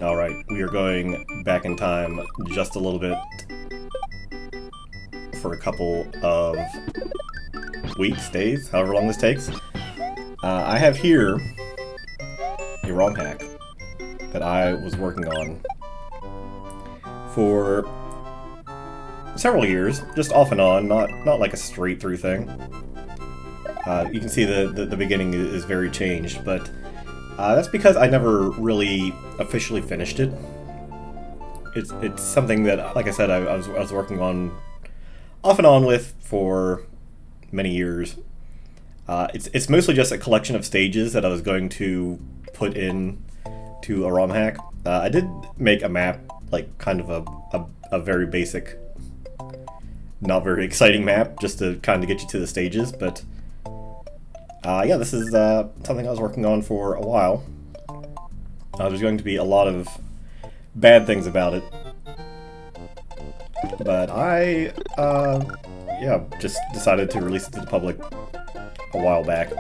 Alright, we are going back in time just a little bit for a couple of weeks, days, however long this takes. I have here a ROM hack that I was working on for several years, just off and on, not like a straight through thing. You can see the beginning is very changed, but that's because I never really officially finished it. It's something that, like I said, I was working on off and on with for many years. It's mostly just a collection of stages that I was going to put in to a ROM hack. I did make a map, like kind of a very basic, not very exciting map, just to kind of get you to the stages, but yeah, this is something I was working on for a while. There's going to be a lot of bad things about it, but I, yeah, just decided to release it to the public a while back.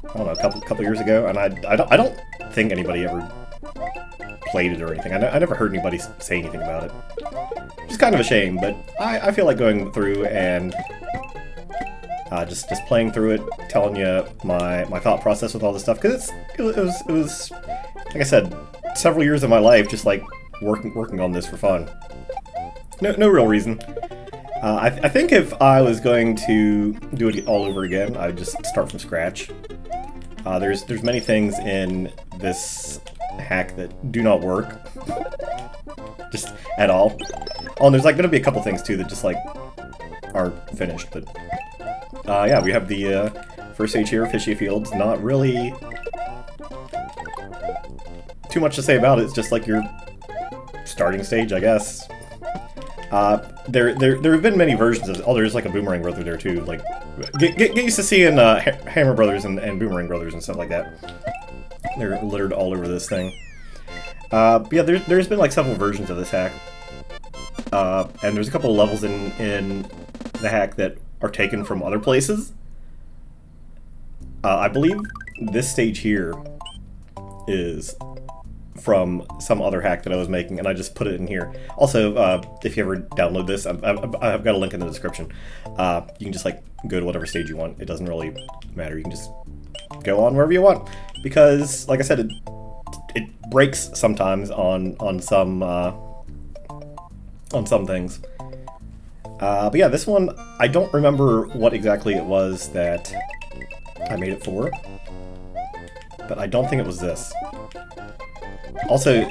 I don't know, a couple years ago, and I don't think anybody ever played it or anything. I never heard anybody say anything about it. Which is kind of a shame, but I feel like going through and just playing through it, telling you my thought process with all this stuff, because it was like I said, several years of my life just like working on this for fun. No real reason. I think if I was going to do it all over again, I would just start from scratch. There's many things in this hack that do not work, just at all. Oh, and there's like gonna be a couple things too that just like aren't finished, but yeah, we have the first stage here, Fishy Fields. Not really too much to say about it. It's just like your starting stage, I guess. There have been many versions of it. Oh, there's like a Boomerang Brother there too. Like, get used to seeing Hammer Brothers and Boomerang Brothers and stuff like that. They're littered all over this thing. But yeah, there's been like several versions of this hack. And there's a couple of levels in the hack that are taken from other places. I believe this stage here is from some other hack that I was making, and I just put it in here. Also, if you ever download this, I've got a link in the description. You can just like go to whatever stage you want. It doesn't really matter. You can just go on wherever you want, because, like I said, it breaks sometimes on some things. But yeah, this one, I don't remember what exactly it was that I made it for, but I don't think it was this. Also,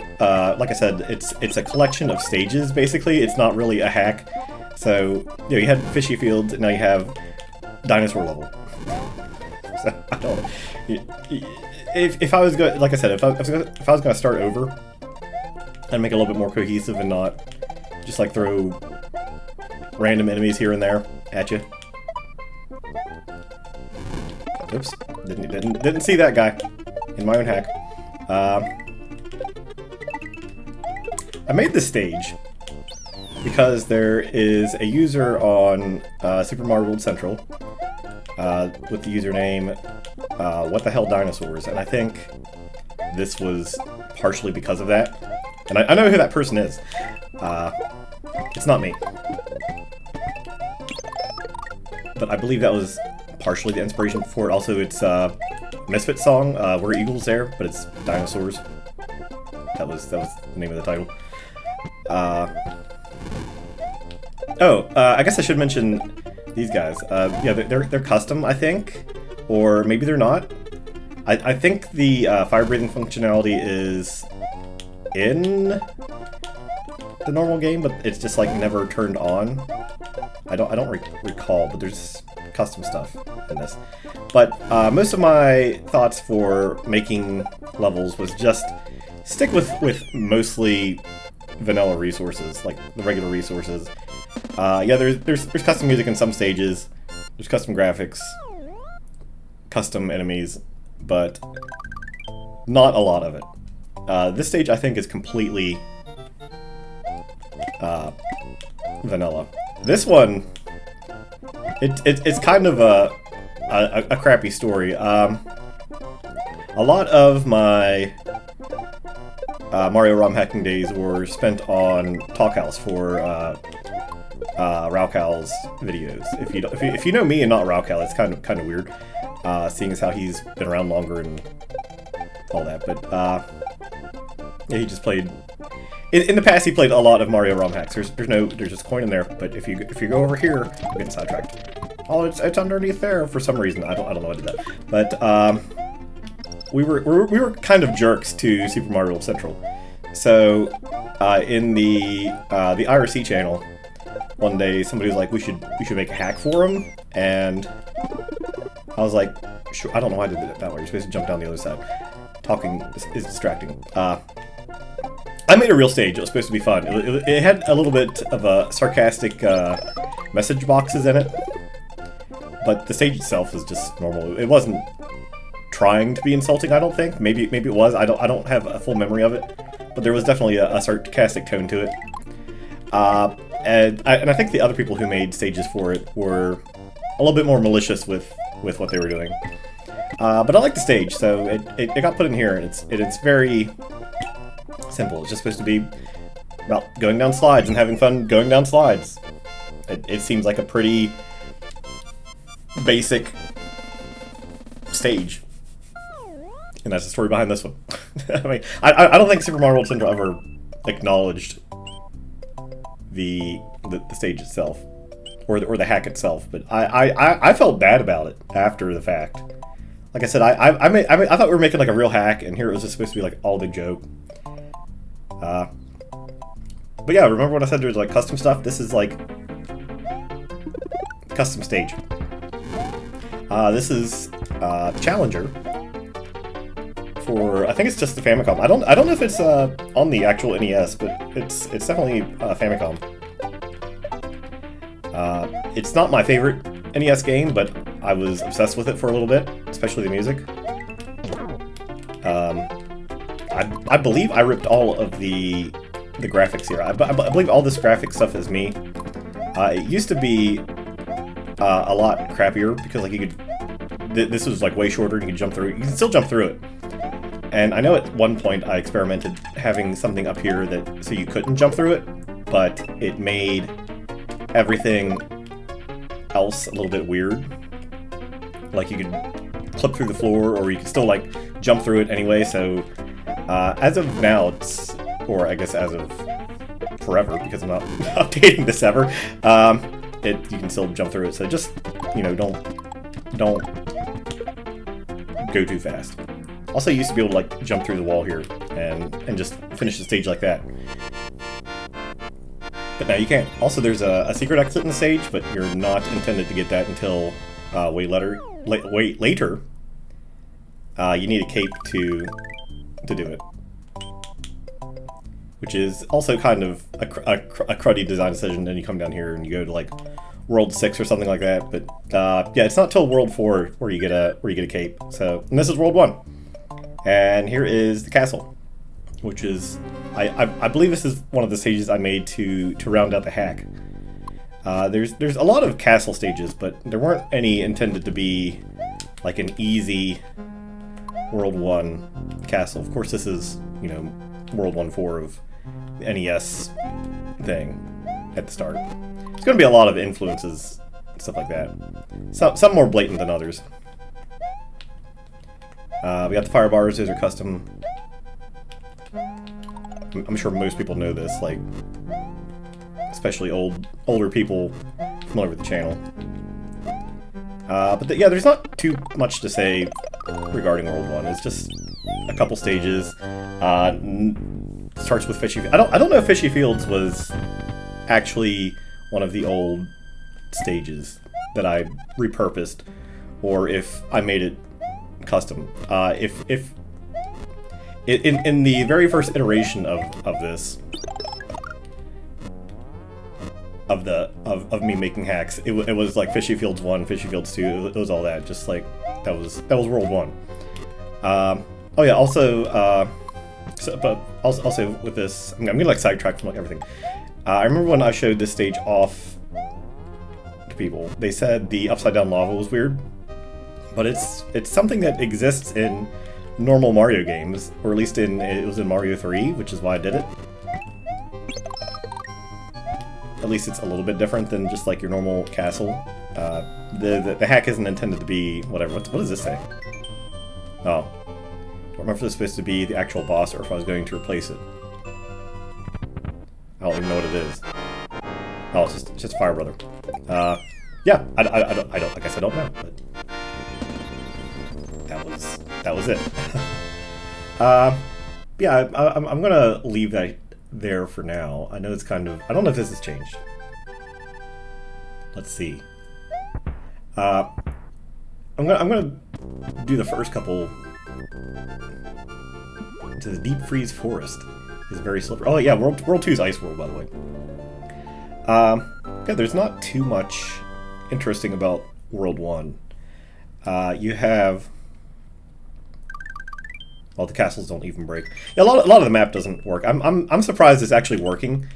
like I said, it's a collection of stages, basically. It's not really a hack. So, you know, you had Fishy Fields, and now you have Dinosaur level. So, I don't... If I was going... Like I said, if I was going to start over and make it a little bit more cohesive and not just, like, throw random enemies here and there at you. Oops. Didn't see that guy in my own hack. I made this stage because there is a user on Super Mario World Central with the username What the Hell Dinosaurs, and I think this was partially because of that. And I know who that person is. It's not me. But I believe that was partially the inspiration for it. Also, it's Misfits song, We're Eagles there, but it's dinosaurs. That was the name of the title. I guess I should mention these guys. Yeah, they're custom, I think, or maybe they're not. I think the fire breathing functionality is in the normal game, but it's just like never turned on. I don't recall, but there's custom stuff in this. But most of my thoughts for making levels was just stick with mostly vanilla resources, like the regular resources. Yeah, there's custom music in some stages, there's custom graphics, custom enemies, but not a lot of it. This stage I think is completely vanilla. This one, it's kind of a crappy story. A lot of my Mario Romhacking days were spent on Talkhouse for Raukow's videos. If you know me and not Raukow, it's kind of weird, seeing as how he's been around longer and all that. But yeah, he just played. In the past, he played a lot of Mario Romhacks. There's just a coin in there. But if you go over here, I'm getting sidetracked. Oh, it's underneath there for some reason. I don't know what I did that. But we were kind of jerks to Super Mario World Central. So in the IRC channel, one day somebody was like, we should make a hack for him, and I was like, sure. I don't know why I did it that way. You're supposed to jump down the other side. Talking is distracting. I made a real stage. It was supposed to be fun. It had a little bit of a sarcastic message boxes in it, but the stage itself is just normal. It wasn't trying to be insulting, I don't think. Maybe it was. I don't have a full memory of it, but there was definitely a sarcastic tone to it. And I think the other people who made stages for it were a little bit more malicious with what they were doing. But I like the stage, so it got put in here, and it's very simple. It's just supposed to be about going down slides and having fun going down slides. It seems like a pretty basic stage. And that's the story behind this one. I mean, I don't think Super Mario World Central ever acknowledged the stage itself, or the hack itself, but I felt bad about it after the fact. Like I said, I thought we were making like a real hack, and here it was just supposed to be like all a big joke. But yeah, remember when I said there's like custom stuff? This is like custom stage. This is Challenger for, I think it's just the Famicom. I don't know if it's on the actual NES, but it's definitely Famicom. It's not my favorite NES game, but I was obsessed with it for a little bit, especially the music. I believe I ripped all of the graphics here. I believe all this graphic stuff is me. It used to be a lot crappier because like you could. This was like way shorter. You could jump through it. You can still jump through it. And I know at one point I experimented having something up here that so you couldn't jump through it, but it made everything else a little bit weird. Like you could clip through the floor, or you could still like jump through it anyway. So as of now, it's, or I guess as of forever, because I'm not updating this ever, you can still jump through it. So just, you know, don't go too fast. Also, you used to be able to like jump through the wall here and just finish the stage like that. But now you can't. Also, there's a secret exit in the stage, but you're not intended to get that until way later. You need a cape to do it, which is also kind of a cruddy design decision. Then you come down here and you go to like World 6 or something like that. But yeah, it's not till World 4 where you get a cape. So, and this is World 1. And here is the castle, which is, I believe this is one of the stages I made to round out the hack. There's a lot of castle stages, but there weren't any intended to be like an easy World 1 castle. Of course, this is, you know, World 1-4 of the NES thing at the start. It's going to be a lot of influences, stuff like that. Some more blatant than others. We got the fire bars, those are custom. I'm sure most people know this, like, especially older people familiar with the channel. But yeah, there's not too much to say regarding World 1. It's just a couple stages. Starts with Fishy. I don't know if Fishy Fields was actually one of the old stages that I repurposed, or if I made it custom. If in the very first iteration of this, of me making hacks, it was like Fishy Fields 1, Fishy Fields 2. It was all that. Just like that was World 1. Oh yeah. Also, but also with this, I'm gonna like sidetrack from like everything. I remember when I showed this stage off to people, they said the upside down lava was weird, but it's something that exists in normal Mario games, or at least it was in Mario 3, which is why I did it. At least it's a little bit different than just like your normal castle. The hack isn't intended to be whatever. What does this say? Oh. I don't remember if this is supposed to be the actual boss or if I was going to replace it. I don't even know what it is. Oh, it's just Fire Brother. Yeah, I don't, I guess I don't know, but that was it. Yeah, I'm gonna leave that there for now. I know it's kind of, I don't know if this has changed. Let's see. I'm gonna do the first couple. To the Deep Freeze Forest is very slippery. Oh yeah, World 2's Ice World, by the way. Yeah, there's not too much interesting about World 1. You have, well, the castles don't even break. Yeah, a lot of the map doesn't work. I'm surprised it's actually working.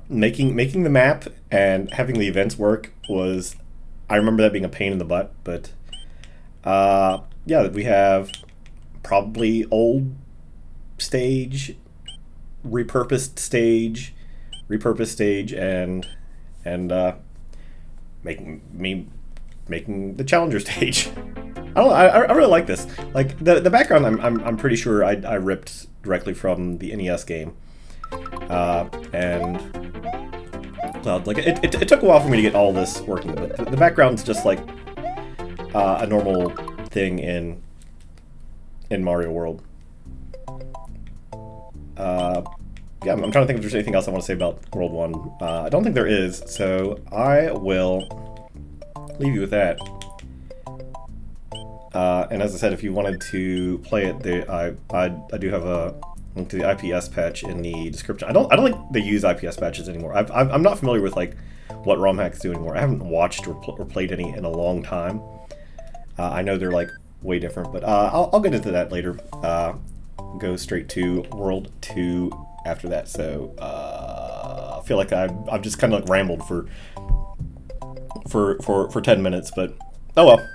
Making the map and having the events work was, I remember that being a pain in the butt. But yeah, we have probably old stage, repurposed stage, and making the challenger stage. I really like this. Like the background, I'm pretty sure I ripped directly from the NES game, and well, like it took a while for me to get all this working, but the background's just like a normal thing in Mario World. Yeah, I'm trying to think if there's anything else I want to say about World 1. I don't think there is, so I will leave you with that. And as I said, if you wanted to play it, I do have a link to the IPS patch in the description. I don't think they use IPS patches anymore. I'm not familiar with like what RomHacks do anymore. I haven't watched or played any in a long time. I know they're like way different, but I'll get into that later. Go straight to World 2 after that. So I feel like I've just kind of like rambled for 10 minutes, but oh well.